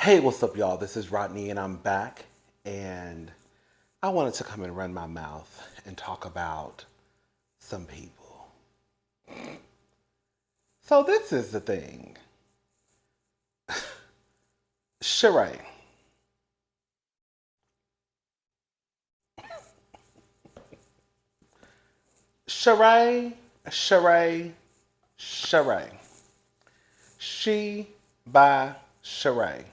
Hey, what's up, y'all? This is Rodney, and I'm back. And I wanted to come and run my mouth and talk about some people. So, this is the thing. Sheree. Sheree, Sheree, Sheree. She by Sheree.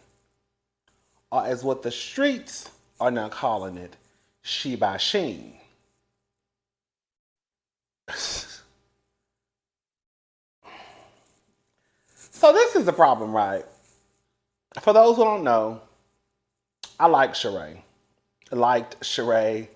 Or as what the streets are now calling it, she by Sheen. So this is the problem, right? For those who don't know, I like Sheree. Liked Sheree.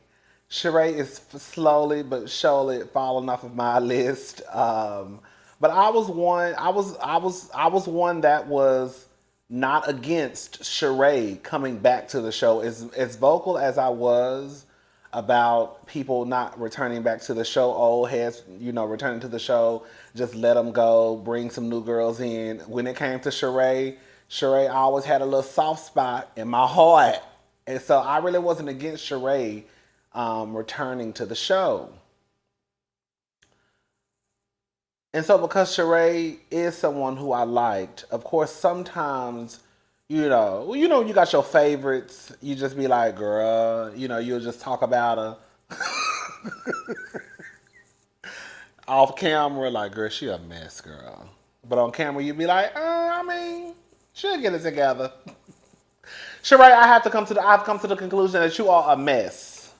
Sheree is slowly but surely falling off of my list. But I was one. I was one that was not against Sheree coming back to the show. As vocal as I was about people not returning back to the show, old heads, returning to the show, just let them go, bring some new girls in. When it came to Sheree, Sheree always had a little soft spot in my heart. And so I really wasn't against Sheree returning to the show. And so because Sheree is someone who I liked, of course, sometimes, you got your favorites. You just be like, girl, you'll just talk about her off camera, like, girl, she a mess, girl. But on camera, you be like, she'll get it together. Sheree, I've come to the conclusion that you are a mess.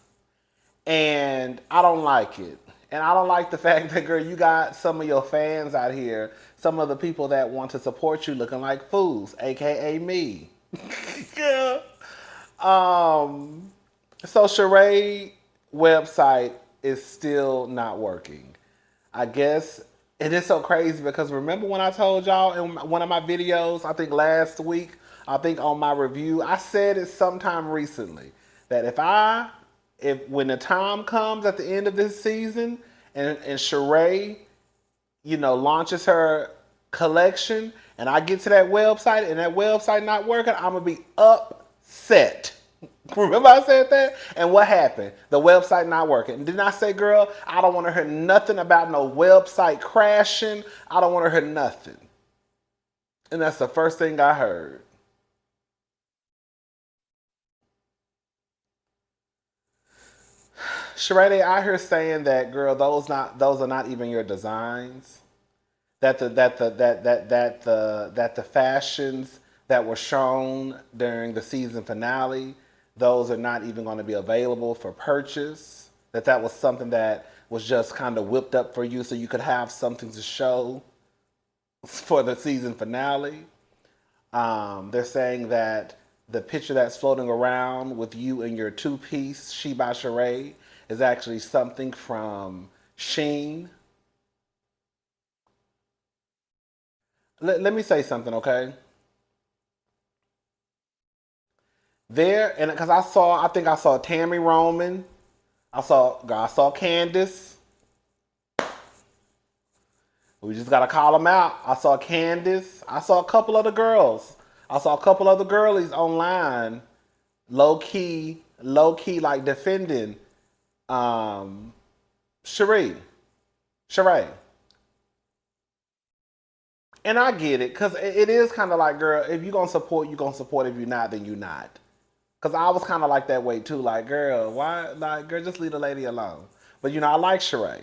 And I don't like it. And I don't like the fact that, girl, you got some of your fans out here, some of the people that want to support you looking like fools, aka me. Yeah. So Sheree website is still not working. I guess it is so crazy because remember when I told y'all in one of my videos, I think last week, I think on my review, I said it sometime recently that if when the time comes at the end of this season and Sheree, launches her collection and I get to that website and that website not working, I'm gonna be upset. Remember I said that? And what happened? The website not working. Didn't I say, girl, I don't want to hear nothing about no website crashing. I don't want to hear nothing. And that's the first thing I heard. Sheree, they out here saying that, girl, those are not even your designs. That the fashions that were shown during the season finale, those are not even going to be available for purchase. That was something that was just kind of whipped up for you so you could have something to show for the season finale. They're saying that the picture that's floating around with you in your two-piece She by Sheree is actually something from Sheen. Let me say something, okay? There, and because I think I saw Tammy Roman. I saw Candace. We just gotta call them out. I saw Candace. I saw a couple other girls. I saw a couple other girlies online, low key, like defending um, Sheree. Sheree. And I get it, because it is kind of like, girl, if you're going to support, you're going to support. If you're not, then you're not. Because I was kind of like that way, too. Like, girl, why? Like, girl, just leave the lady alone. But, I like Sheree.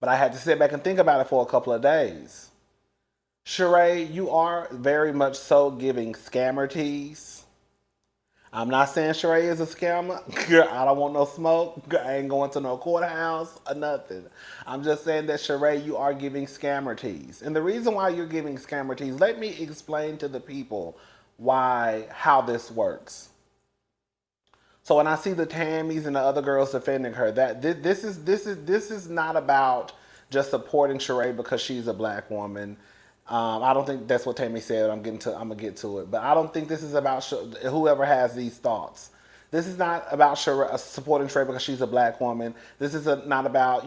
But I had to sit back and think about it for a couple of days. Sheree, you are very much so giving scammer tease. I'm not saying Sheree is a scammer. Girl, I don't want no smoke. Girl, I ain't going to no courthouse or nothing. I'm just saying that Sheree, you are giving scammer tease. And the reason why you're giving scammer tease, let me explain to the people how this works. So when I see the Tammys and the other girls defending her, that this is not about just supporting Sheree because she's a black woman. I don't think that's what Tammy said. I'm gonna get to it, but I don't think this is about whoever has these thoughts. This is not about supporting Sheree because she's a black woman. This is not about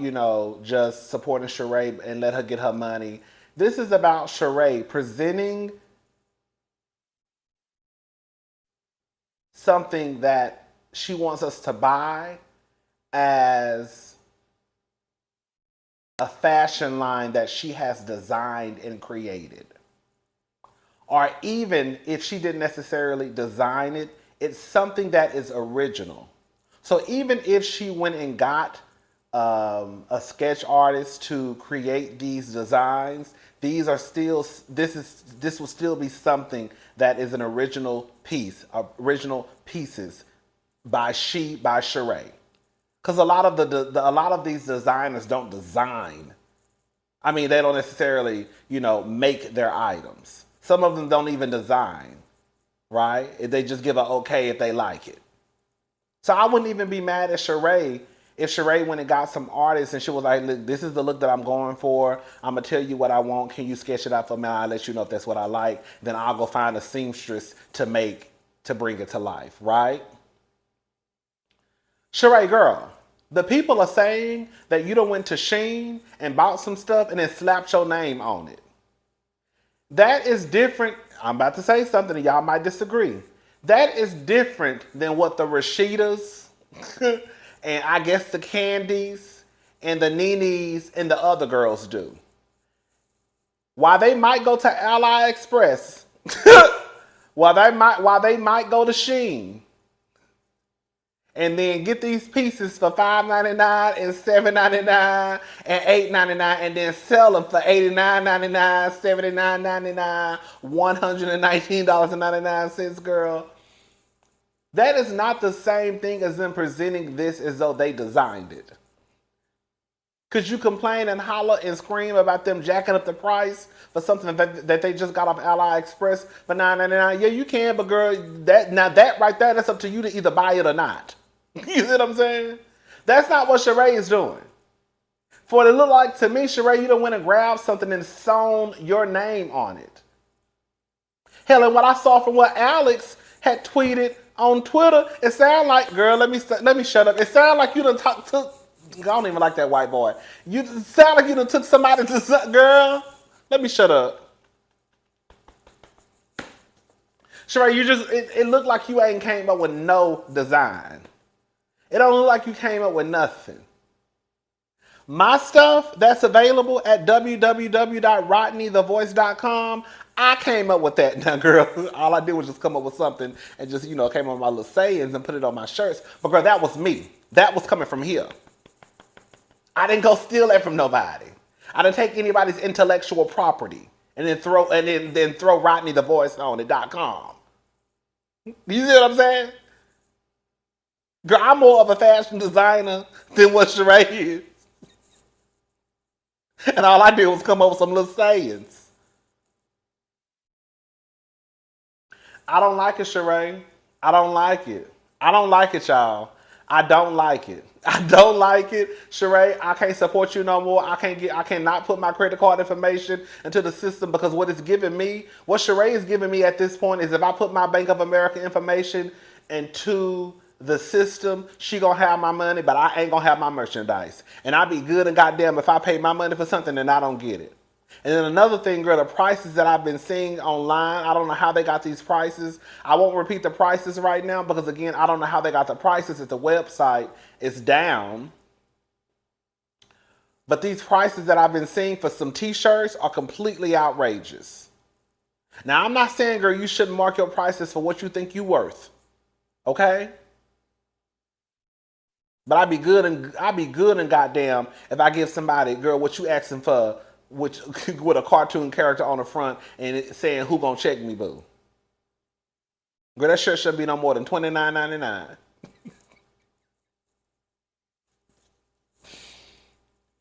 just supporting Sheree and let her get her money. This is about Sheree presenting something that she wants us to buy as a fashion line that she has designed and created. Or even if she didn't necessarily design it, it's something that is original. So even if she went and got a sketch artist to create these designs, these are still this will still be something that is an original piece, original pieces by Sheree. Because a lot of a lot of these designers don't design. I mean, they don't necessarily, make their items. Some of them don't even design, right? They just give an okay if they like it. So I wouldn't even be mad at Sheree if Sheree went and got some artists and she was like, look, this is the look that I'm going for. I'm going to tell you what I want. Can you sketch it out for me? I'll let you know if that's what I like. Then I'll go find a seamstress to bring it to life, right? Sheree, girl, the people are saying that you done went to Shein and bought some stuff and then slapped your name on it. That is different. I'm about to say something and y'all might disagree. That is different than what the Rashidas and I guess the Candies and the Nenes and the other girls do. While they might go to AliExpress, while they might go to Shein, and then get these pieces for $5.99 and $7.99 and $8.99 and then sell them for $89.99, $79.99, $119.99, girl. That is not the same thing as them presenting this as though they designed it. Could you complain and holler and scream about them jacking up the price for something that they just got off AliExpress for $9.99? Yeah, you can, but girl, that right there, that's up to you to either buy it or not. You see what I'm saying? That's not what Sheree is doing. For it to look like to me, Sheree, you done went and grabbed something and sewn your name on it. Hell, and what I saw from what Alex had tweeted on Twitter, it sounded like, girl, let me shut up. It sounded like you done took. I don't even like that white boy. You sound like you done took somebody to, girl. Let me shut up. Sheree, it looked like you ain't came up with no design. It don't look like you came up with nothing. My stuff that's available at www.rodneythavoice.com, I came up with that. Now, girl, all I did was just come up with something and just, came up with my little sayings and put it on my shirts. But, girl, that was me. That was coming from here. I didn't go steal that from nobody. I didn't take anybody's intellectual property and then throw Rodney the Voice on it.com. You see what I'm saying? Girl, I'm more of a fashion designer than what Sheree is. And all I did was come up with some little sayings. I don't like it, Sheree. I don't like it. I don't like it, y'all. I don't like it. I don't like it. Sheree, I can't support you no more. I cannot put my credit card information into the system because what Sheree is giving me at this point is if I put my Bank of America information into the system, she gonna have my money, but I ain't gonna have my merchandise. And I be good and goddamn if I pay my money for something and I don't get it. And then another thing, girl, the prices that I've been seeing online, I don't know how they got these prices. I won't repeat the prices right now because, again, I don't know how they got the prices. If the website is down. But these prices that I've been seeing for some t-shirts are completely outrageous. Now, I'm not saying, girl, you shouldn't mark your prices for what you think you're worth. Okay? But I'd be good and goddamn if I give somebody, girl, what you asking for, which with a cartoon character on the front and it saying who gonna check me, boo. Girl, that shirt should be no more than $29.99.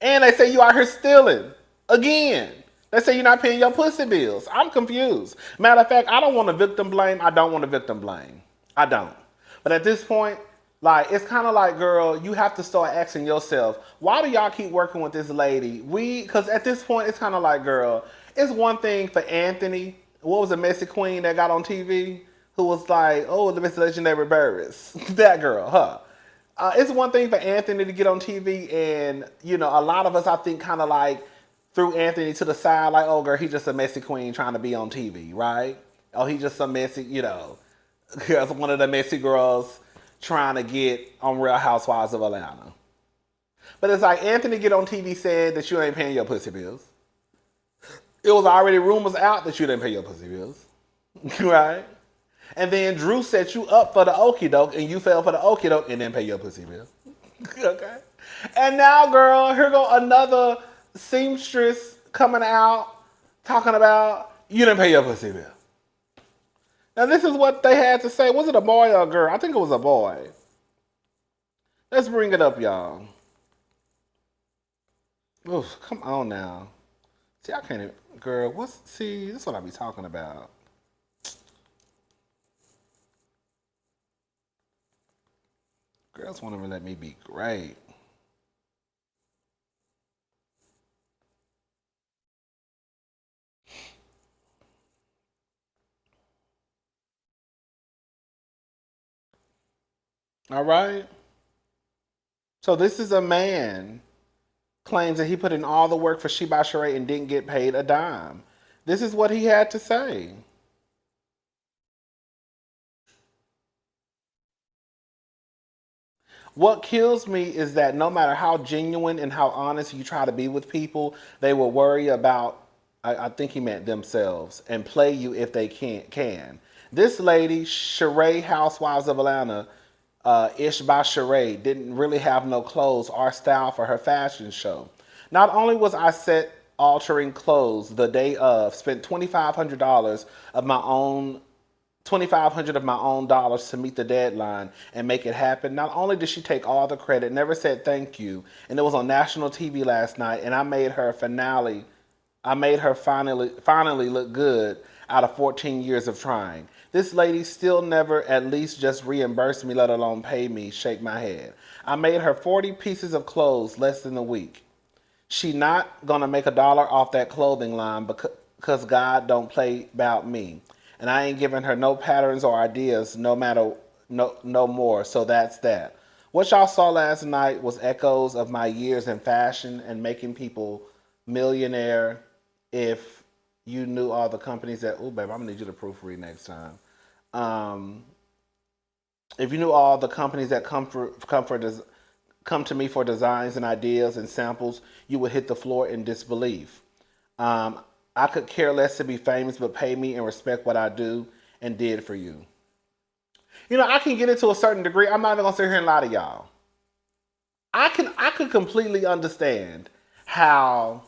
And they say you out here stealing. Again. They say you're not paying your pussy bills. I'm confused. Matter of fact, I don't want to victim blame. I don't want to victim blame. I don't. But at this point, like, it's kind of like, girl, you have to start asking yourself, why do y'all keep working with this lady? Because at this point, it's kind of like, girl, it's one thing for Anthony. What was the Messy Queen that got on TV? Who was like, oh, the Miss Legendary Burris. That girl, her. It's one thing for Anthony to get on TV and, a lot of us, I think, kind of like threw Anthony to the side like, oh, girl, he's just a messy queen trying to be on TV, right? Oh, he's just some messy, as one of the messy girls trying to get on Real Housewives of Atlanta. But it's like Anthony get on TV said that you ain't paying your pussy bills. It was already rumors out that you didn't pay your pussy bills. Right? And then Drew set you up for the okie doke and you fell for the okie doke and didn't pay your pussy bill. Okay? And now, girl, here go another seamstress coming out talking about you didn't pay your pussy bill. Now, this is what they had to say. Was it a boy or a girl? I think it was a boy. Let's bring it up, y'all. Oof, come on now. See, I can't even, girl, see, this is what I be talking about. Girls won't even let me be great. All right? So this is a man claims that he put in all the work for She by Sheree and didn't get paid a dime. This is what he had to say. What kills me is that no matter how genuine and how honest you try to be with people, they will worry about, I think he meant themselves, and play you if they can. This lady, Sheree Housewives of Atlanta, Ish by Sheree, didn't really have no clothes or style for her fashion show. Not only was I set altering clothes the day of, spent $2,500 of my own $2,500 of my own dollars to meet the deadline and make it happen. Not only did she take all the credit, never said thank you, and it was on national TV last night, and I made her finally look good out of 14 years of trying. This lady still never at least just reimbursed me, let alone pay me. Shake my head. I made her 40 pieces of clothes less than a week. She not gonna make $1 off that clothing line because God don't play about me. And I ain't giving her no patterns or ideas no more. So that's that. What y'all saw last night was echoes of my years in fashion and making people millionaire. If you knew all the companies that, oh babe, I'm gonna need you to proofread next time. If you knew all the companies that come to me for designs and ideas and samples, you would hit the floor in disbelief. I could care less to be famous, but pay me and respect what I do and did for you. You know, I can get it to a certain degree. I'm not even gonna sit here and lie to y'all. I could completely understand how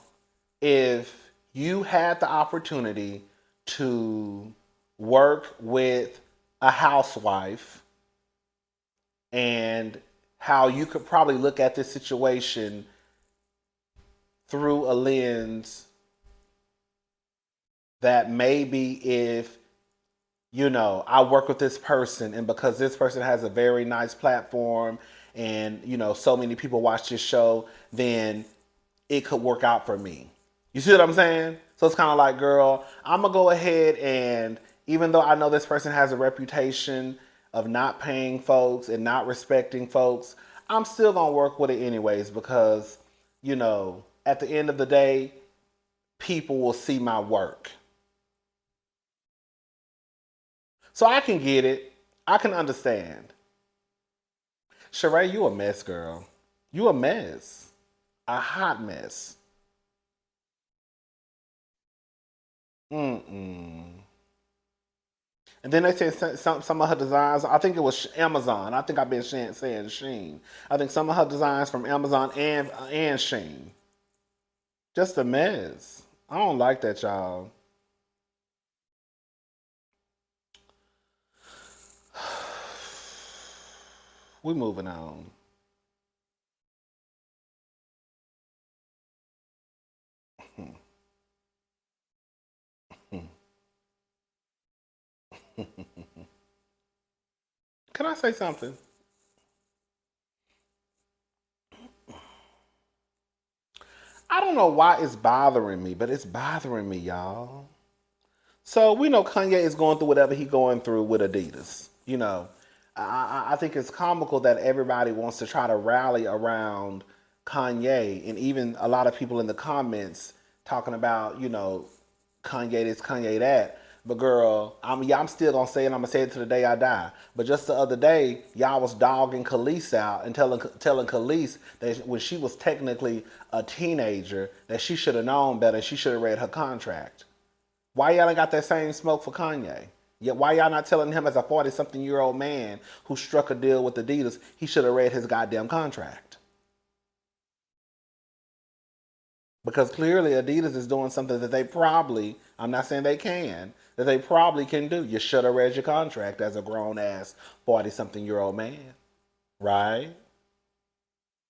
if you had the opportunity to work with a housewife and how you could probably look at this situation through a lens that maybe if, you know, I work with this person and because this person has a very nice platform and, you know, so many people watch this show, then it could work out for me. You see what I'm saying? So it's kind of like, girl, I'm going to go ahead and even though I know this person has a reputation of not paying folks and not respecting folks, I'm still going to work with it anyways because, you know, at the end of the day, people will see my work. So I can get it. I can understand. Sheree, you a mess, girl. You a mess. A hot mess. Mm-mm. And then they said some of her designs, I think it was Amazon. I think I've been saying Shein. I think some of her designs from Amazon and Shein. Just a mess. I don't like that, y'all. We moving on. Can I say something? I don't know why it's bothering me, but it's bothering me, y'all. So we know Kanye is going through whatever he's going through with Adidas. You know, I think it's comical that everybody wants to try to rally around Kanye, and even a lot of people in the comments talking about, you know, Kanye this, Kanye that. But girl, I'm still gonna say it. I'm gonna say it to the day I die. But just the other day, y'all was dogging Kelis out and telling Kelis that when she was technically a teenager, that she should have known better. She should have read her contract. Why y'all ain't got that same smoke for Kanye? Yet why y'all not telling him as a 40-something-year-old man who struck a deal with Adidas, he should have read his goddamn contract? Because clearly Adidas is doing something that they probably, I'm not saying they can, that they probably can do. You should have read your contract as a grown ass 40-something-year-old man. Right?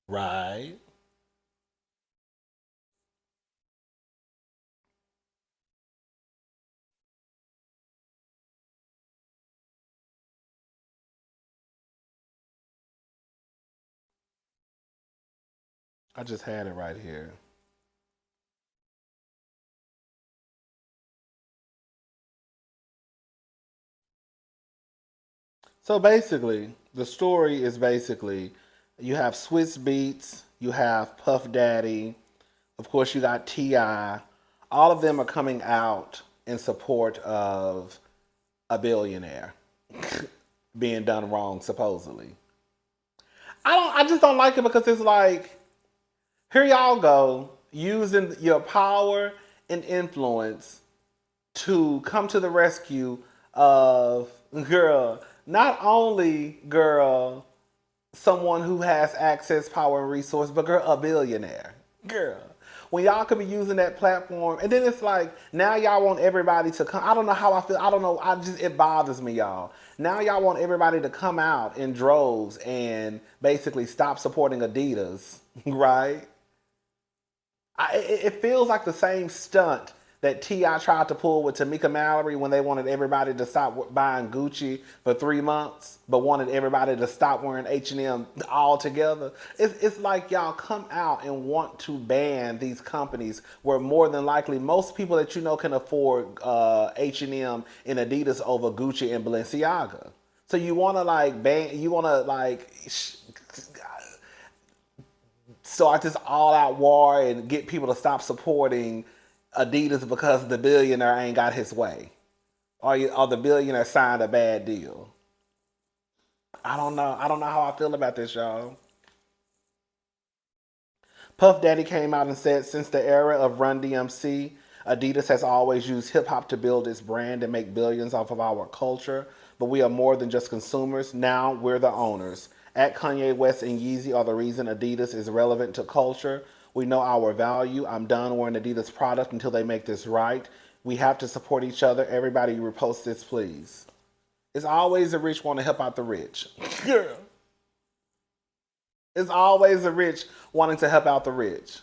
Right? I just had it right here. So basically, the story is basically you have Swizz Beats, you have Puff Daddy, of course you got T.I. All of them are coming out in support of a billionaire being done wrong, supposedly. I just don't like it because it's like, here y'all go, using your power and influence to come to the rescue of, girl, not only, girl, someone who has access, power, and resource, but girl, a billionaire. Girl. When y'all could be using that platform, and then it's like, now y'all want everybody to come. I don't know how I feel. I don't know. It bothers me, y'all. Now y'all want everybody to come out in droves and basically stop supporting Adidas, right? It feels like the same stunt that T.I. tried to pull with Tamika Mallory when they wanted everybody to stop buying Gucci for 3 months, but wanted everybody to stop wearing H&M altogether. It's like y'all come out and want to ban these companies where more than likely most people that you know can afford H&M and Adidas over Gucci and Balenciaga. So you want to like ban, you want to like start this all-out war and get people to stop supporting Adidas because the billionaire ain't got his way, or the billionaire signed a bad deal. I don't know. I don't know how I feel about this, y'all. Puff Daddy came out and said, since the era of Run DMC, Adidas has always used hip hop to build its brand and make billions off of our culture. But we are more than just consumers. Now we're the owners. At Kanye West and Yeezy are the reason Adidas is relevant to culture. We know our value. I'm done wearing Adidas product until they make this right. We have to support each other. Everybody repost this, please. It's always the rich want to help out the rich. Girl. It's always the rich wanting to help out the rich.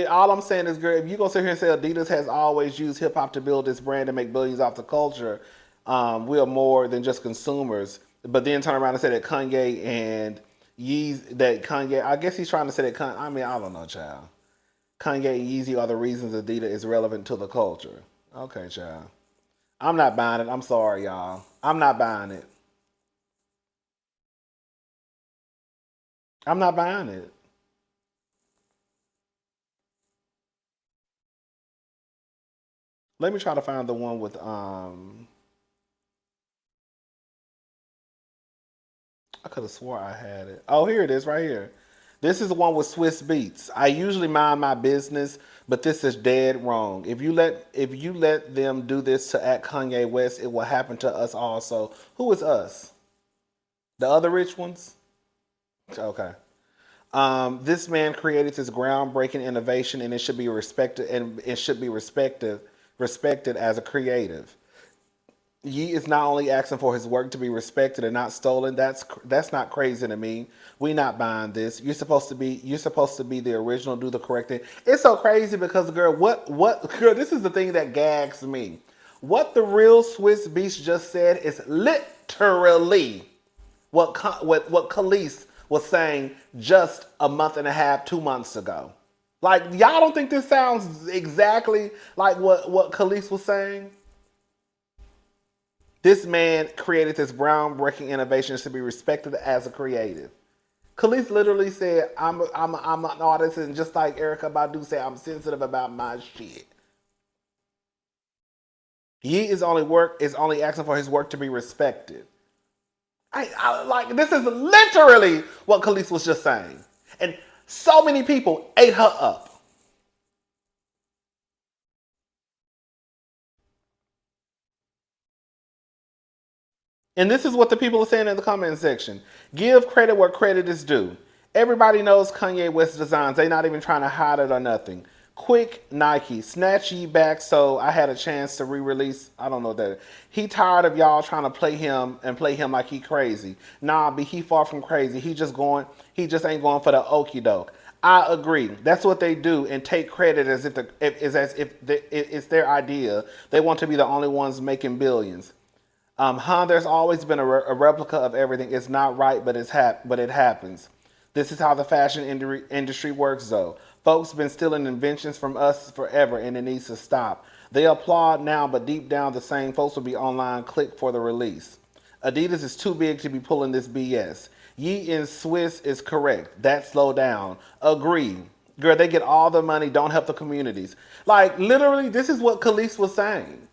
All I'm saying is, girl, if you gonna sit here and say Adidas has always used hip hop to build its brand and make billions off the culture, we are more than just consumers. But then turn around and say that Kanye and Yeezy, that Kanye, I guess he's trying to say that I mean, I don't know, child. Kanye and Yeezy are the reasons Adidas is relevant to the culture. Okay, child. I'm not buying it. I'm sorry, y'all. I'm not buying it. I'm not buying it. Let me try to find the one with I could have swore I had it. Oh, here it is right here. This is the one with Swizz Beats. I usually mind my business, but this is dead wrong. If you let them do this to at Kanye West, it will happen to us also. Who is us? The other rich ones? Okay. This man created this groundbreaking innovation, and it should be respected, and it should be respected as a creative. Ye is not only asking for his work to be respected and not stolen. That's not crazy to me. We not buying this. You're supposed to be the original, do the correct thing. It's so crazy because girl, what girl, this is the thing that gags me. What the real Swiss Beast just said is literally what Kelis was saying just a month and a half, 2 months ago. Like y'all don't think this sounds exactly like what Kelis was saying? This man created this groundbreaking innovation to be respected as a creative. Kelis literally said, I'm an artist, and just like Erica Badu said, I'm sensitive about my shit. He is only asking for his work to be respected. I like this is literally what Kelis was just saying, and so many people ate her up. And this is what the people are saying in the comment section. Give credit where credit is due. Everybody knows Kanye West designs. They not even trying to hide it or nothing. Quick Nike, snatch ye back so I had a chance to re-release. I don't know that. He tired of y'all trying to play him like he crazy. Nah, be he far from crazy. He just ain't going for the okie doke. I agree. That's what they do and take credit as if it's their idea. They want to be the only ones making billions. There's always been a replica of everything. It's not right, but it happens. This is how the fashion industry works, though. Folks been stealing inventions from us forever, and it needs to stop. They applaud now, but deep down, the same folks will be online. Click for the release. Adidas is too big to be pulling this BS. Ye in Swizz is correct. That slow down. Agree. Girl, they get all the money. Don't help the communities. Like literally, this is what Kelis was saying.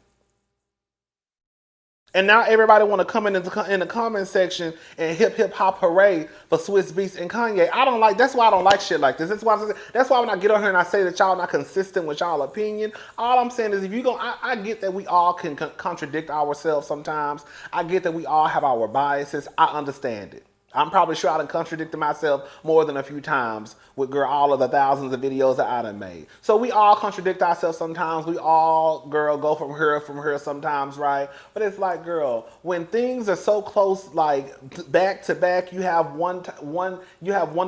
And now everybody want to come in the comment section and hip hop hooray for Swizz Beatz and Kanye. I don't like. That's why I don't like shit like this. That's why when I get on here and I say that y'all not consistent with y'all opinion, all I'm saying is if you go, I get that we all can contradict ourselves sometimes. I get that we all have our biases. I understand it. I'm probably sure I done contradicted myself more than a few times with girl all of the thousands of videos that I done made. So we all contradict ourselves sometimes. We all, girl, go from her sometimes, right? But it's like, girl, when things are so close, like back to back, you have one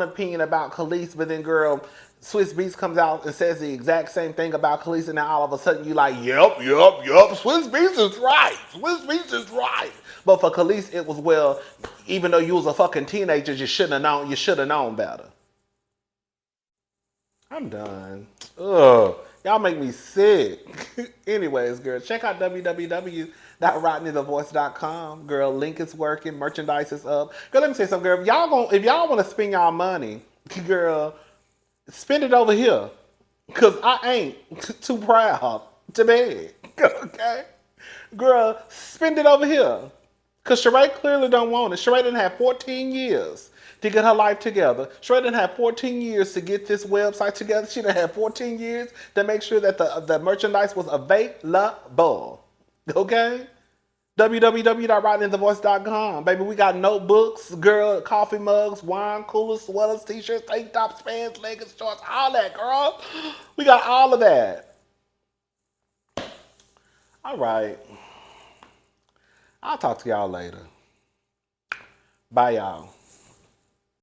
opinion about Kelis, but then, girl, Swizz Beatz comes out and says the exact same thing about Kelis, and now all of a sudden you like, yep, Swizz Beatz is right. Swizz Beatz is right. But for Kelis, it was, well, even though you was a fucking teenager, you should have known better. I'm done. Ugh. Y'all make me sick. Anyways, girl, check out www.rodneythavoice.com. Girl, link is working, merchandise is up. Girl, let me say something, girl. If y'all want to spend y'all money, girl, spend it over here. Cause I ain't too proud to beg. Okay? Girl, spend it over here. Because Sheree clearly don't want it. Sheree didn't have 14 years to get her life together. Sheree didn't have 14 years to get this website together. She didn't have 14 years to make sure that the merchandise was available. Okay? www.rodneythavoice.com. Baby, we got notebooks, girl, coffee mugs, wine coolers, sweaters, t-shirts, tank tops, pants, leggings, shorts, all that, girl. We got all of that. All right. I'll talk to y'all later. Bye, y'all.